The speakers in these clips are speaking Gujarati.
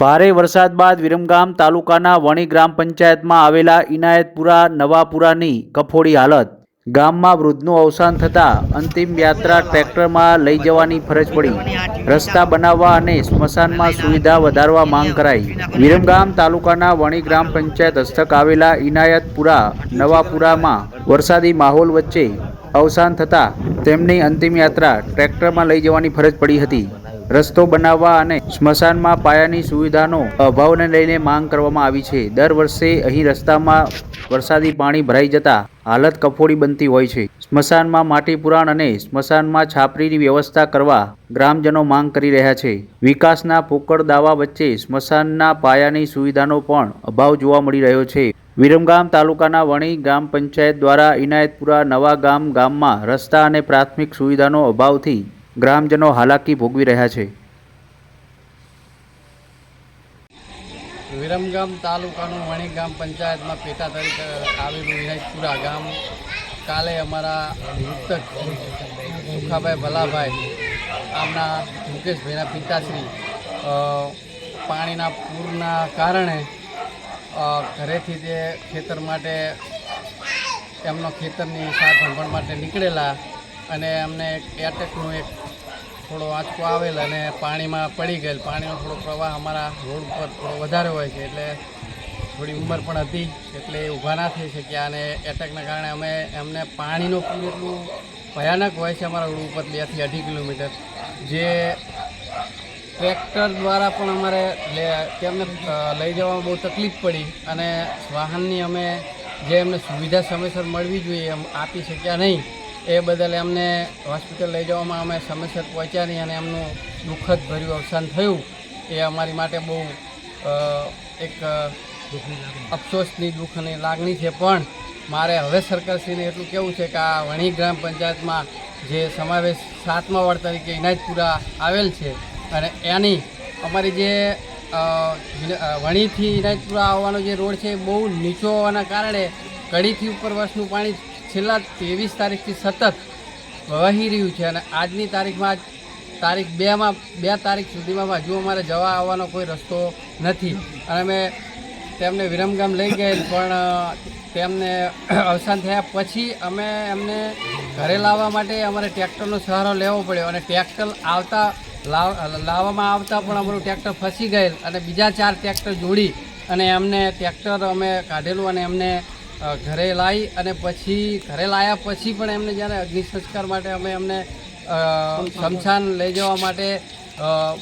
ભારે વરસાદ બાદ વિરમગામ તાલુકાના વણી ગ્રામ પંચાયતમાં આવેલા ઇનાયતપુરા નવાપુરાની કફોડી હાલત. ગામમાં વૃદ્ધનું અવસાન થતાં અંતિમ યાત્રા ટ્રેક્ટરમાં લઈ જવાની ફરજ પડી. રસ્તા બનાવવા અને સ્મશાનમાં સુવિધા વધારવા માંગ કરાઈ. વિરમગામ તાલુકાના વણી ગ્રામ પંચાયત હસ્તક આવેલા ઇનાયતપુરા નવાપુરામાં વરસાદી માહોલ વચ્ચે અવસાન થતાં તેમની અંતિમ યાત્રા ટ્રેક્ટરમાં લઈ જવાની ફરજ પડી હતી. રસ્તો બનાવવા અને સ્મશાનમાં પાયાની સુવિધાનો અભાવને લઈને માંગ કરવામાં આવી છે. દર વર્ષે અહીં રસ્તામાં વરસાદી પાણી ભરાઈ જતા હાલત કફોડી બનતી હોય છે. સ્મશાનમાં માટી પુરાણ અને સ્મશાનમાં છાપરીની વ્યવસ્થા કરવા ગ્રામજનો માંગ કરી રહ્યા છે. વિકાસના પોકળ દાવા વચ્ચે સ્મશાનના પાયાની સુવિધાનો પણ અભાવ જોવા મળી રહ્યો છે. વિરમગામ તાલુકાના વણી ગ્રામ પંચાયત દ્વારા ઇનાયતપુરા નવા ગામમાં રસ્તા અને પ્રાથમિક સુવિધાનો અભાવથી ગ્રામજનો હાલાકી ભોગવી રહ્યા છે. વિરમગામ તાલુકાનું વણી ગ્રામ પંચાયતમાં પેટા તરીકે આવેલું ઇનાયતપુરા ગામ કાલે અમારા મૃતક સુખાભાઈ ભલાભાઈ આમના મુકેશભાઈના પિતાશ્રી પાણીના પૂરના કારણે ઘરેથી તે ખેતર માટે એમનો ખેતરની સાર સંભાળ માટે નીકળેલા અને એમને એટેકનો એક થોડો આંચકો આવેલ અને પાણીમાં પડી ગયેલ. પાણીનો થોડો પ્રવાહ અમારા રોડ ઉપર થોડો વધારે હોય છે એટલે થોડી ઉંમર પણ હતી એટલે ઊભા ના થઈ શક્યા અને એટેકના કારણે અમે એમને પાણીનો પૂર એટલું ભયાનક હોય છે અમારા રોડ ઉપર 2 થી 2.5 કિલોમીટર, જે ટ્રેક્ટર દ્વારા પણ અમારે તેમને લઈ જવામાં બહુ તકલીફ પડી અને વાહનની અમે જે એમને સુવિધા સમયસર મળવી જોઈએ એમ આપી શક્યા નહીં. એ બદલ એમને હોસ્પિટલ લઈ જવામાં અમે સમયસર પહોંચ્યા નહીં અને એમનું દુઃખદ ભર્યું અવસાન થયું. એ અમારી માટે બહુ એક અફસોસની દુઃખની લાગણી છે. પણ મારે હવે સરકારશ્રીને એટલું કહેવું છે કે આ વણી ગ્રામ પંચાયતમાં જે સમાવેશ 7મા વોર્ડ તરીકે ઇનાયતપુરા આવેલ છે અને એની અમારી જે વણીથી ઇનાયતપુરા આવવાનો જે રોડ છે એ બહુ નીચો હોવાના કારણે કડીથી ઉપર વર્ષનું પાણી છેલ્લા 23 તારીખથી સતત વહી રહ્યું છે અને આજની તારીખમાં તારીખ 2 તારીખ સુધીમાં હજુ અમારે જવા આવવાનો કોઈ રસ્તો નથી. અને અમે તેમને વિરમગામ લઈ ગયેલ પણ તેમને અવસાન થયા પછી અમે એમને ઘરે લાવવા માટે અમારે ટ્રેક્ટરનો સહારો લેવો પડ્યો અને ટ્રેક્ટર લાવવામાં આવતા પણ અમારું ટ્રેક્ટર ફસી ગયેલ અને બીજા 4 ટ્રેક્ટર જોડી અને એમને ટ્રેક્ટર અમે કાઢેલું અને એમને ઘરે લાવી અને પછી ઘરે લાવ્યા પછી પણ એમને જ્યારે અગ્નિ સંસ્કાર માટે અમે એમને સ્મશાન લઈ જવા માટે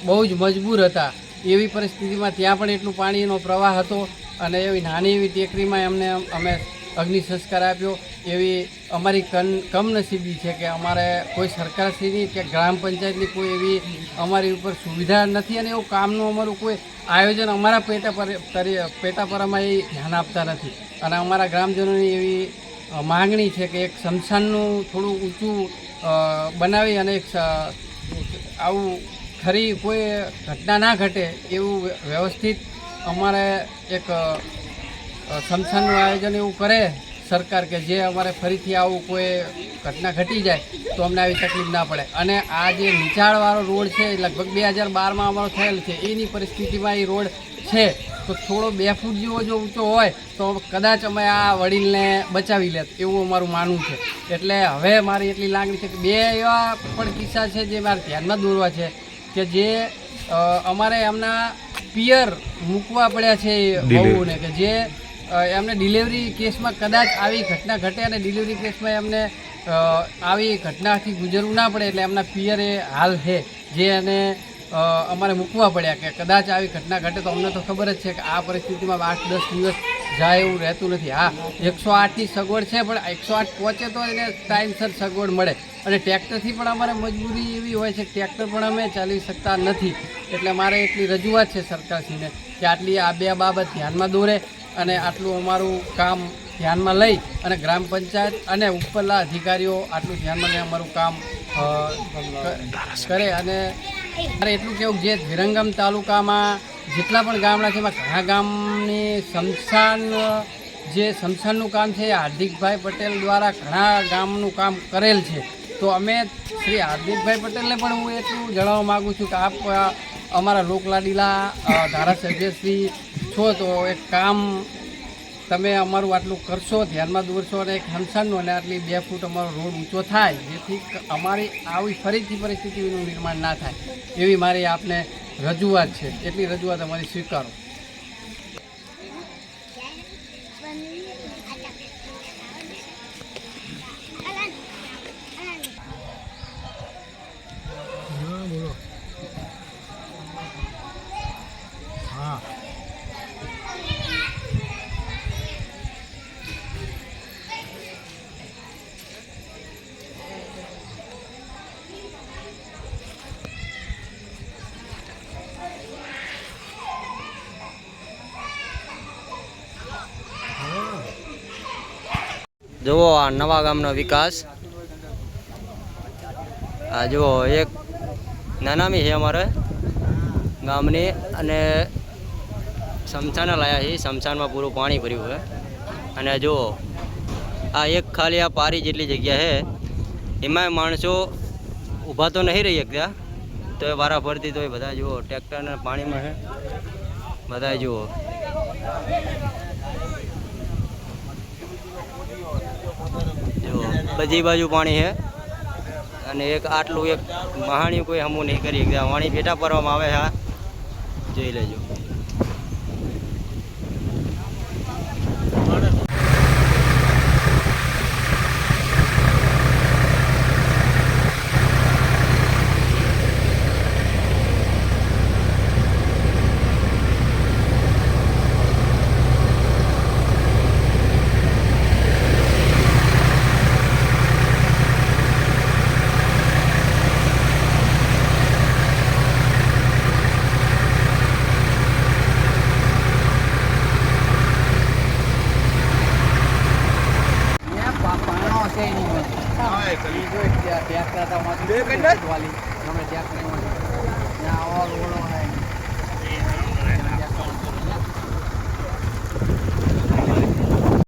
બહુ જ મજબૂર હતા. એવી પરિસ્થિતિમાં ત્યાં પણ એટલું પાણીનો પ્રવાહ હતો અને એવી નાની એવી ટેકરીમાં એમને અમે અગ્નિ સંસ્કાર આપ્યો. એવી અમારી કમનસીબી છે કે અમારે કોઈ સરકારશ્રીની કે ગ્રામ પંચાયતની કોઈ એવી અમારી ઉપર સુવિધા નથી અને એવું કામનું અમારું કોઈ આયોજન અમારા પેટા પર અમે ધ્યાન આપતા નથી. અને અમારા ગ્રામજનોની એવી માગણી છે કે એક સ્મશાનનું થોડું ઊંચું બનાવી અને એક આવું ખરી કોઈ ઘટના ના ઘટે એવું વ્યવસ્થિત અમારે એક સ્મશાનનું આયોજન એવું કરે સરકાર કે જે અમારે ફરીથી આવું કોઈ ઘટના ઘટી જાય તો અમને આવી તકલીફ ના પડે. અને આ જે નીચાણવાળો રોડ છે લગભગ 2012માં અમારો થયેલ છે એની પરિસ્થિતિમાં એ રોડ છે તો થોડો 2 ફૂટ જેવો જો ઊંચો હોય તો કદાચ અમે આ વડીલને બચાવી લેત એવું અમારું માનવું છે. એટલે હવે મારી એટલી લાગણી છે કે 2 એવા પણ કિસ્સા છે જે મારે ધ્યાનમાં દોરવા છે કે જે અમારે એમના પિયર મૂકવા પડ્યા છે બહુને કે જે એમને ડિલિવરી કેસમાં કદાચ આવી ઘટના ઘટે અને ડિલિવરી કેસમાં એમને આવી ઘટનાથી ગુજરવું ના પડે એટલે એમના પિયરે હાલ છે જે એને અમારે મૂકવા પડ્યા કે કદાચ આવી ઘટના ઘટે તો અમને તો ખબર જ છે કે આ પરિસ્થિતિમાં 8-10 દિવસ જાય એવું રહેતું નથી. હા, 108ની સગવડ છે પણ 108 પહોંચે તો એને ટાઈમસર સગવડ મળે અને ટ્રેક્ટરથી પણ અમારે મજબૂરી એવી હોય છે કે ટ્રેક્ટર પણ અમે ચાલી શકતા નથી. એટલે મારે એટલી રજૂઆત છે સરકારશ્રીને કે આટલી આ 2 બાબત ધ્યાનમાં દોરે અને આટલું અમારું કામ ધ્યાનમાં લઈ અને ગ્રામ પંચાયત અને ઉપરના અધિકારીઓ આટલું ધ્યાનમાં લઈ અમારું કામ કરે. અને મારે એટલું કહેવું જે વિરમગામ તાલુકામાં જેટલા પણ ગામડા છે એમાં ઘણા ગામની સ્મશાનનું કામ છે એ હાર્દિકભાઈ પટેલ દ્વારા ઘણા ગામનું કામ કરેલ છે. તો અમે શ્રી હાર્દિકભાઈ પટેલને પણ હું એટલું જણાવવા માગું છું કે આપ અમારા લોકલાડીલા ધારાસભ્યશ્રી છો તો એક કામ તમે અમારું આટલું કરશો, ધ્યાનમાં દોરશો અને એક હંસાનનું અને આટલી 2 ફૂટ અમારો રોડ ઊંચો થાય, જેથી અમારી આવી ફરીથી પરિસ્થિતિનું નિર્માણ ના થાય એવી મારી આપને રજૂઆત છે. એટલી રજૂઆત અમારી સ્વીકારો. જુઓ આ નવા ગામનો વિકાસ. આ જુઓ એક નાનામી છે અમારે ગામની, અને સમસાને લાયા છે. સમસાનમાં પૂરું પાણી ભર્યું છે. અને જુઓ આ એક ખાલી આ પારી જેટલી જગ્યા છે, એમાંય માણસો ઊભા તો નહીં રહી શકતા, તો એ વારા ફરતી તો એ બધા જુઓ ટ્રેક્ટરને પાણીમાં છે બધા. જુઓ બધી બાજુ પાણી છે. અને એક આટલું એક મહાણી કોઈ હમું નહીં કરી શકતા. પાણી ભેટા ભરવામાં આવે છે. જોઈ લેજો. ટ્રેક્ટર